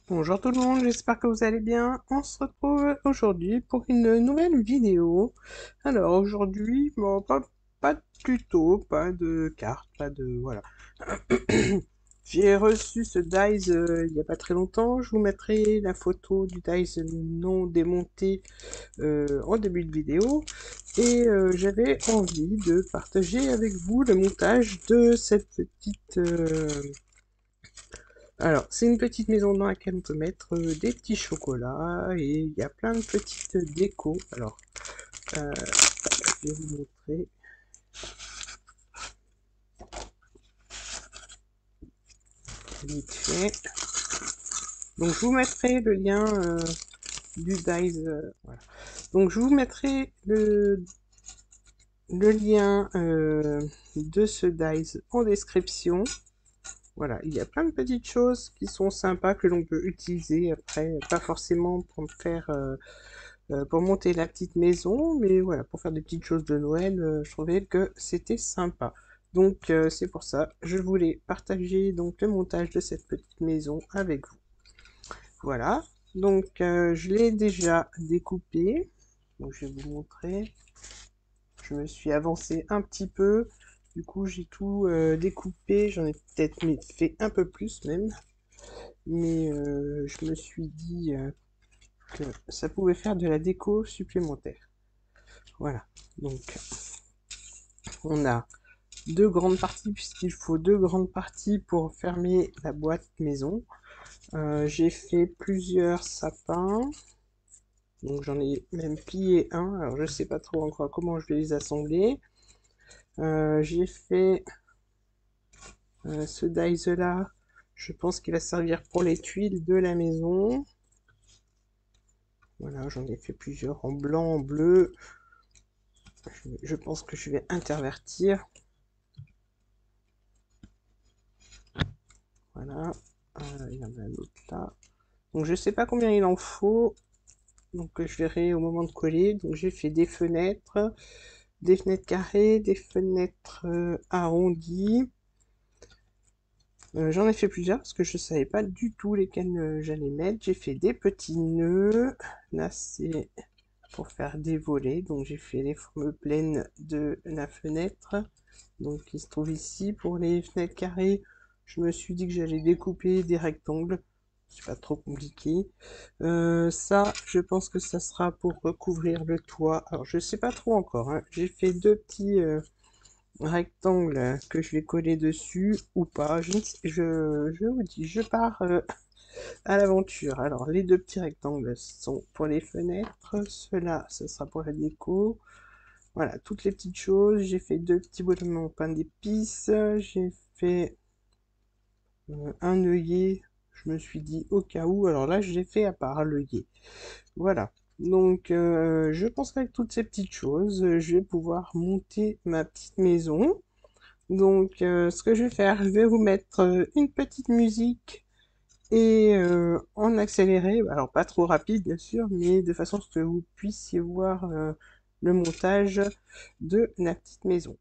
Bonjour tout le monde, j'espère que vous allez bien. On se retrouve aujourd'hui pour une nouvelle vidéo. Alors aujourd'hui, bon, pas de tuto, pas de carte, pas de... Voilà. J'ai reçu ce dice il n'y a pas très longtemps. Je vous mettrai la photo du dice non démonté en début de vidéo. Et j'avais envie de partager avec vous le montage de cette petite... Alors, c'est une petite maison dans laquelle on peut mettre des petits chocolats et il y a plein de petites décos. Alors, je vais vous montrer vite fait. Donc, je vous mettrai le lien du Dice. Voilà. Donc, je vous mettrai le lien de ce Dice en description. Voilà, il y a plein de petites choses qui sont sympas que l'on peut utiliser après, pas forcément pour faire pour monter la petite maison, mais voilà, pour faire des petites choses de Noël, je trouvais que c'était sympa. Donc c'est pour ça, je voulais partager donc le montage de cette petite maison avec vous. Voilà, donc je l'ai déjà découpé. Donc je vais vous montrer. Je me suis avancé un petit peu. Du coup, j'ai tout découpé. J'en ai peut-être fait un peu plus même. Mais je me suis dit que ça pouvait faire de la déco supplémentaire. Voilà. Donc, on a deux grandes parties, puisqu'il faut deux grandes parties pour fermer la boîte maison. J'ai fait plusieurs sapins. Donc, j'en ai même plié un. Alors, je sais pas trop encore comment je vais les assembler. J'ai fait ce dice là. Je pense qu'il va servir pour les tuiles de la maison. Voilà, j'en ai fait plusieurs en blanc, en bleu. Je pense que je vais intervertir. Voilà. Il y en a un autre là. Donc je sais pas combien il en faut. Donc je verrai au moment de coller. Donc j'ai fait des fenêtres carrées, des fenêtres arrondies. J'en ai fait plusieurs parce que je savais pas du tout lesquels j'allais mettre. J'ai fait des petits nœuds. Là c'est pour faire des volets. Donc j'ai fait les formes pleines de la fenêtre. Donc il se trouve ici pour les fenêtres carrées. Je me suis dit que j'allais découper des rectangles. C'est pas trop compliqué. Ça, je pense que ça sera pour recouvrir le toit. Alors je sais pas trop encore, hein. J'ai fait deux petits rectangles que je vais coller dessus ou pas. Je vous dis, je pars à l'aventure. Alors les deux petits rectangles sont pour les fenêtres. Ceux-là, ce sera pour la déco. Voilà, toutes les petites choses. J'ai fait deux petits bonhommes en pain d'épices. J'ai fait un œillet. Je me suis dit au cas où. Alors là, j'ai fait à part l'œillet. Voilà. Donc, je pense qu'avec toutes ces petites choses, je vais pouvoir monter ma petite maison. Donc, ce que je vais faire, je vais vous mettre une petite musique et en accéléré. Alors, pas trop rapide, bien sûr, mais de façon à ce que vous puissiez voir le montage de la petite maison.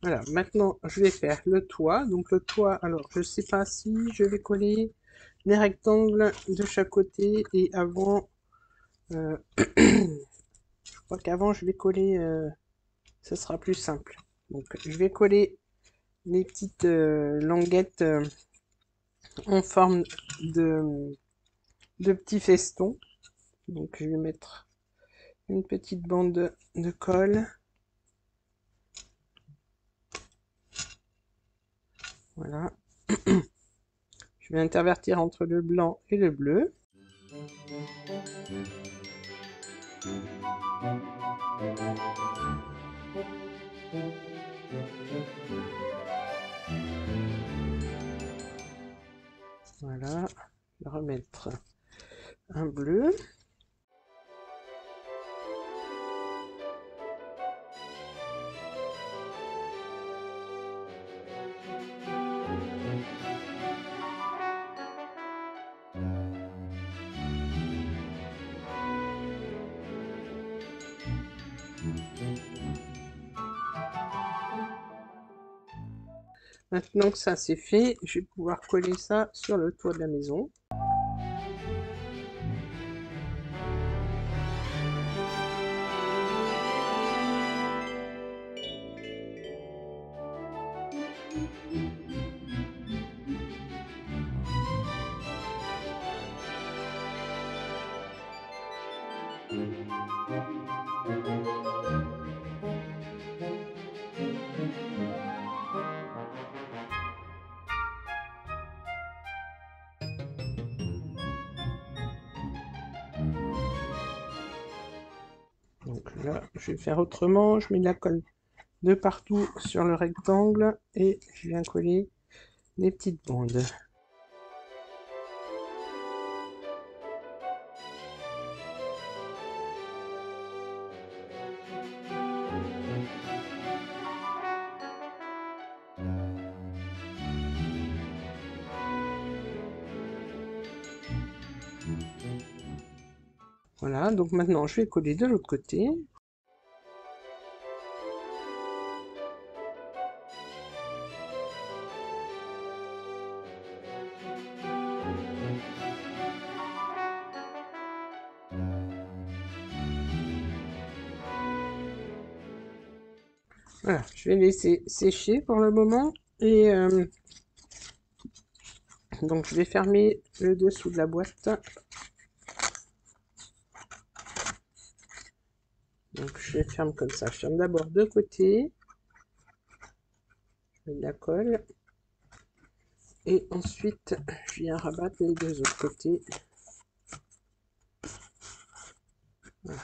Voilà, maintenant je vais faire le toit. Donc le toit, alors je sais pas si je vais coller les rectangles de chaque côté et avant, je crois qu'avant je vais coller, ça sera plus simple. Donc je vais coller les petites languettes en forme de, de petits festons. Donc je vais mettre une petite bande de colle. Voilà. Je vais intervertir entre le blanc et le bleu. Voilà. Je vais remettre un bleu. Maintenant que ça c'est fait, je vais pouvoir coller ça sur le toit de la maison. Donc là, je vais faire autrement. Je mets de la colle de partout sur le rectangle et je viens coller des petites bandes. Voilà, donc maintenant je vais coller de l'autre côté. Voilà, je vais laisser sécher pour le moment et donc je vais fermer le dessous de la boîte. Donc je ferme comme ça. Je ferme d'abord de côté. Je mets de la colle. Et ensuite, je viens rabattre les deux autres côtés. Voilà.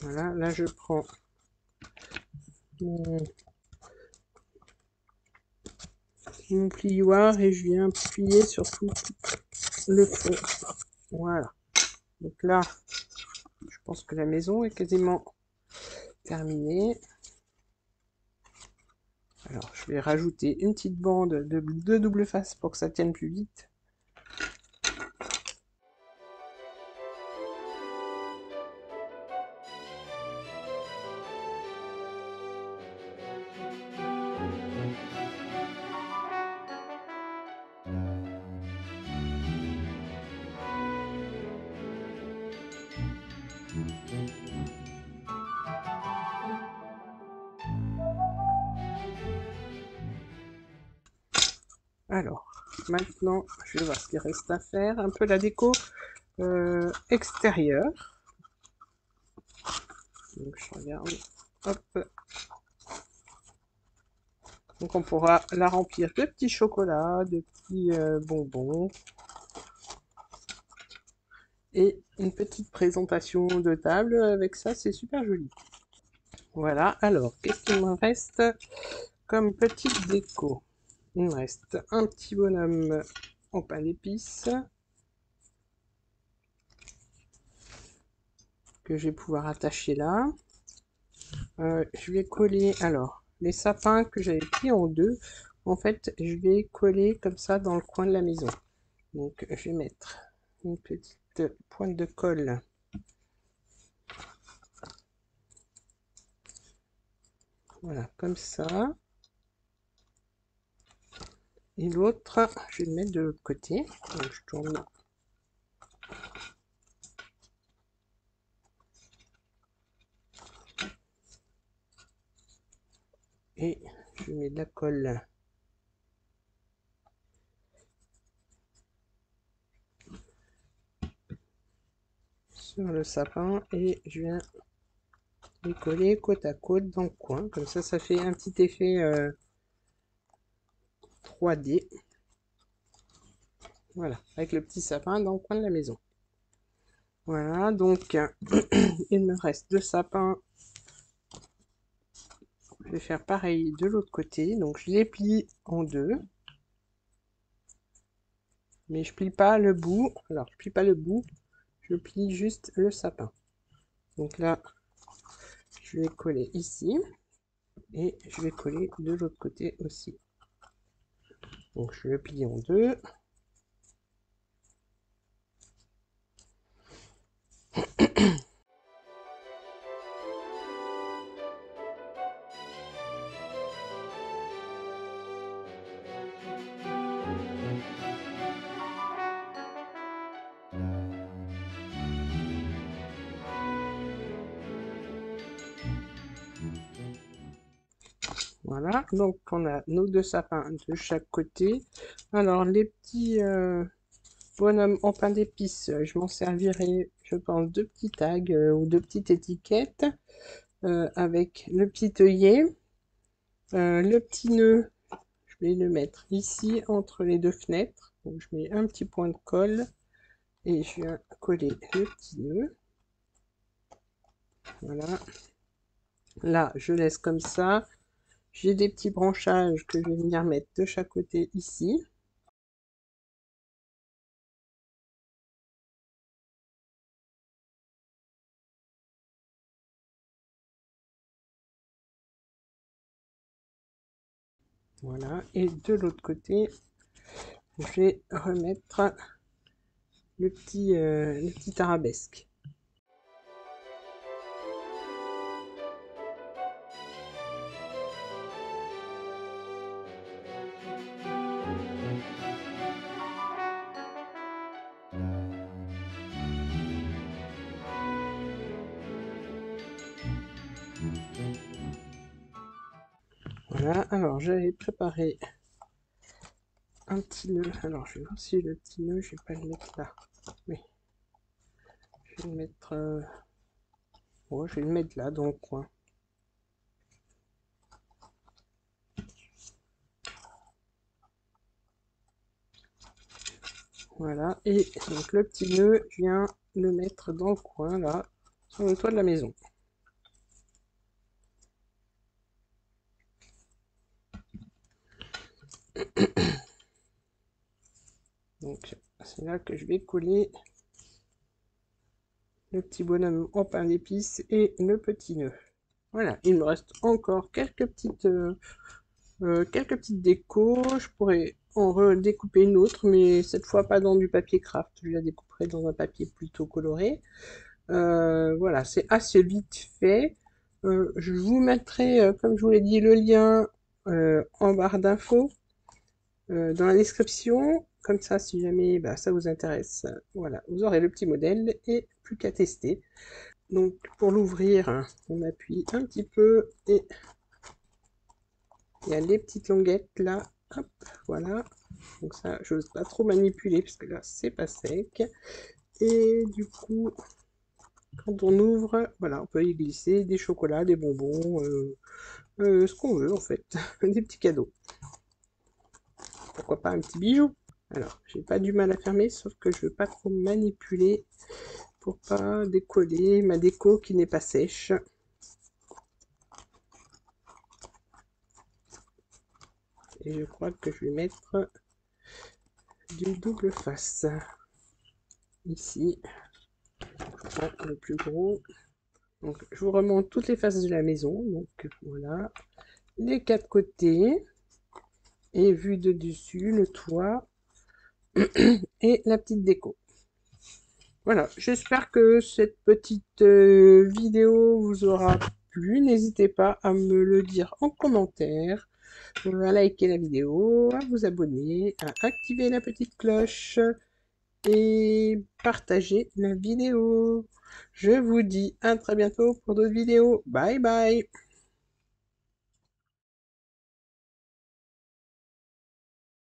Voilà, là je prends mon plioir et je viens appuyer sur tout le fond. Voilà. Donc là, je pense que la maison est quasiment terminée. Alors, je vais rajouter une petite bande de double face pour que ça tienne plus vite. Alors, maintenant, je vais voir ce qu'il reste à faire. Un peu la déco extérieure. Donc, je regarde. Hop. Donc, on pourra la remplir de petits chocolats, de petits bonbons. Et une petite présentation de table avec ça, c'est super joli. Voilà, alors, qu'est-ce qu'il me reste comme petite déco? Il me reste un petit bonhomme en pain d'épices que je vais pouvoir attacher là. Je vais coller, alors, les sapins que j'avais pris en deux, en fait, je vais coller comme ça dans le coin de la maison. Donc, je vais mettre une petite pointe de colle. Voilà, comme ça. Et l'autre, je vais le mettre de l'autre côté. Donc, je tourne. Et je mets de la colle sur le sapin et je viens les coller côte à côte dans le coin. Comme ça fait un petit effet 3D. Voilà, avec le petit sapin dans le coin de la maison. Voilà, donc il me reste deux sapins. Je vais faire pareil de l'autre côté. Donc je les plie en deux. Mais je plie pas le bout. Alors, je plie pas le bout. Je plie juste le sapin. Donc là, je vais coller ici. Et je vais coller de l'autre côté aussi. Donc je le plie en deux. Voilà, donc on a nos deux sapins de chaque côté. Alors les petits bonhommes en pain d'épices, je m'en servirai, je pense, deux petits tags ou deux petites étiquettes avec le petit œillet. Le petit nœud, je vais le mettre ici entre les deux fenêtres. Donc je mets un petit point de colle et je viens coller le petit nœud. Voilà. Là, je laisse comme ça. J'ai des petits branchages que je vais venir mettre de chaque côté ici. Voilà, et de l'autre côté, je vais remettre le petit arabesque. Voilà, alors j'avais préparé un petit nœud. Alors je vais voir si le petit nœud, je vais pas le mettre là. Oui, je vais le mettre. Ouais, je vais le mettre là dans le coin. Voilà, et donc le petit nœud, je viens le mettre dans le coin là, sur le toit de la maison. Donc c'est là que je vais coller le petit bonhomme en pain d'épices et le petit nœud. Voilà, il me reste encore quelques petites décos. Je pourrais en redécouper une autre, mais cette fois pas dans du papier craft. Je la découperai dans un papier plutôt coloré. Voilà, c'est assez vite fait. Je vous mettrai, comme je vous l'ai dit, le lien en barre d'infos dans la description. Comme ça, si jamais bah, ça vous intéresse, voilà, vous aurez le petit modèle et plus qu'à tester. Donc pour l'ouvrir, on appuie un petit peu et il y a les petites languettes là. Hop, voilà. Donc ça, je n'ose pas trop manipuler parce que là, c'est pas sec. Et du coup, quand on ouvre, voilà, on peut y glisser des chocolats, des bonbons, ce qu'on veut en fait, des petits cadeaux. Pourquoi pas un petit bijou? Alors, j'ai pas du mal à fermer, sauf que je veux pas trop manipuler pour pas décoller ma déco qui n'est pas sèche. Et je crois que je vais mettre du double face. Ici, je prends le plus gros. Donc, je vous remonte toutes les faces de la maison. Donc, voilà. les quatre côtés et vue de dessus, le toit et la petite déco. Voilà, j'espère que cette petite vidéo vous aura plu. N'hésitez pas à me le dire en commentaire, à liker la vidéo, à vous abonner, à activer la petite cloche et partager la vidéo. Je vous dis à très bientôt pour d'autres vidéos. Bye bye!